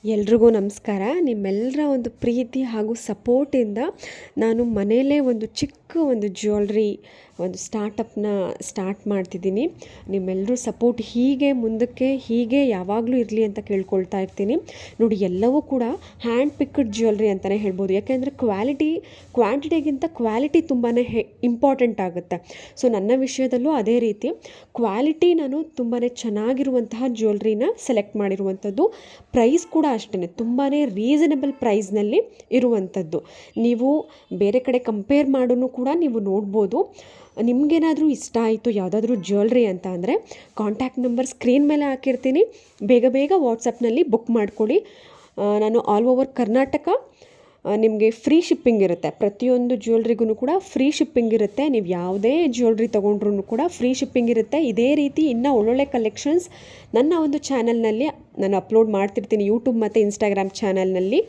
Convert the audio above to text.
ಎಲ್ರಿಗೂ ನಮಸ್ಕಾರ. ನಿಮ್ಮೆಲ್ಲರ ಒಂದು ಪ್ರೀತಿ ಹಾಗೂ ಸಪೋರ್ಟಿಂದ ನಾನು ಮನೆಯಲ್ಲೇ ಒಂದು ಚಿಕ್ಕ ಒಂದು ಜ್ಯುವೆಲ್ರಿ ಒಂದು ಸ್ಟಾರ್ಟ್ ಮಾಡ್ತಿದ್ದೀನಿ. ನಿಮ್ಮೆಲ್ಲರೂ ಸಪೋರ್ಟ್ ಹೀಗೆ ಮುಂದಕ್ಕೆ ಹೀಗೆ ಯಾವಾಗಲೂ ಇರಲಿ ಅಂತ ಕೇಳ್ಕೊಳ್ತಾ ಇರ್ತೀನಿ. ನೋಡಿ, ಎಲ್ಲವೂ ಕೂಡ ಹ್ಯಾಂಡ್ ಪಿಕ್ಡ್ ಜ್ಯುವೆಲ್ರಿ ಅಂತಲೇ ಹೇಳ್ಬೋದು. ಯಾಕೆಂದರೆ ಕ್ವಾಂಟಿಟಿಗಿಂತ ಕ್ವಾಲಿಟಿ ತುಂಬಾ ಇಂಪಾರ್ಟೆಂಟ್ ಆಗುತ್ತೆ. ಸೊ ನನ್ನ ವಿಷಯದಲ್ಲೂ ಅದೇ ರೀತಿ ಕ್ವಾಲಿಟಿ ನಾನು ತುಂಬಾ ಚೆನ್ನಾಗಿರುವಂತಹ ಜ್ಯುವೆಲ್ರಿನ ಸೆಲೆಕ್ಟ್ ಮಾಡಿರುವಂಥದ್ದು. ಪ್ರೈಸ್ ಕೂಡ ಅಷ್ಟೇ ತುಂಬಾ ರೀಸನಬಲ್ ಪ್ರೈಸ್ನಲ್ಲಿ ಇರುವಂಥದ್ದು. ನೀವು ಬೇರೆ ಕಡೆ ಕಂಪೇರ್ ಮಾಡೋನು ಕೂಡ ನೀವು ನೋಡ್ಬೋದು. ನಿಮಗೇನಾದರೂ ಇಷ್ಟ ಆಯಿತು ಯಾವುದಾದ್ರೂ ಜ್ಯುವೆಲ್ರಿ ಅಂತ ಅಂದರೆ ಕಾಂಟ್ಯಾಕ್ಟ್ ನಂಬರ್ ಸ್ಕ್ರೀನ್ ಮೇಲೆ ಹಾಕಿರ್ತೀನಿ. ಬೇಗ ವಾಟ್ಸಪ್ನಲ್ಲಿ ಬುಕ್ ಮಾಡ್ಕೊಳ್ಳಿ. ನಾನು ಆಲ್ ಓವರ್ ಕರ್ನಾಟಕ ನಿಮಗೆ ಫ್ರೀ ಶಿಪ್ಪಿಂಗ್ ಇರುತ್ತೆ. ಪ್ರತಿಯೊಂದು ಜ್ಯುವೆಲ್ರಿಗೂ ಕೂಡ ಫ್ರೀ ಶಿಪ್ಪಿಂಗ್ ಇರುತ್ತೆ. ನೀವು ಯಾವುದೇ ಜ್ಯುವೆಲ್ರಿ ತೊಗೊಂಡ್ರೂ ಕೂಡ ಫ್ರೀ ಶಿಪ್ಪಿಂಗ್ ಇರುತ್ತೆ. ಇದೇ ರೀತಿ ಇನ್ನೂ ಒಳ್ಳೊಳ್ಳೆ ಕಲೆಕ್ಷನ್ಸ್ ನನ್ನ ಒಂದು ಚಾನಲ್ನಲ್ಲಿ ನಾನು ಅಪ್ಲೋಡ್ ಮಾಡ್ತಿರ್ತೀನಿ, ಯೂಟ್ಯೂಬ್ ಮತ್ತು ಇನ್ಸ್ಟಾಗ್ರಾಮ್ ಚಾನಲ್ನಲ್ಲಿ.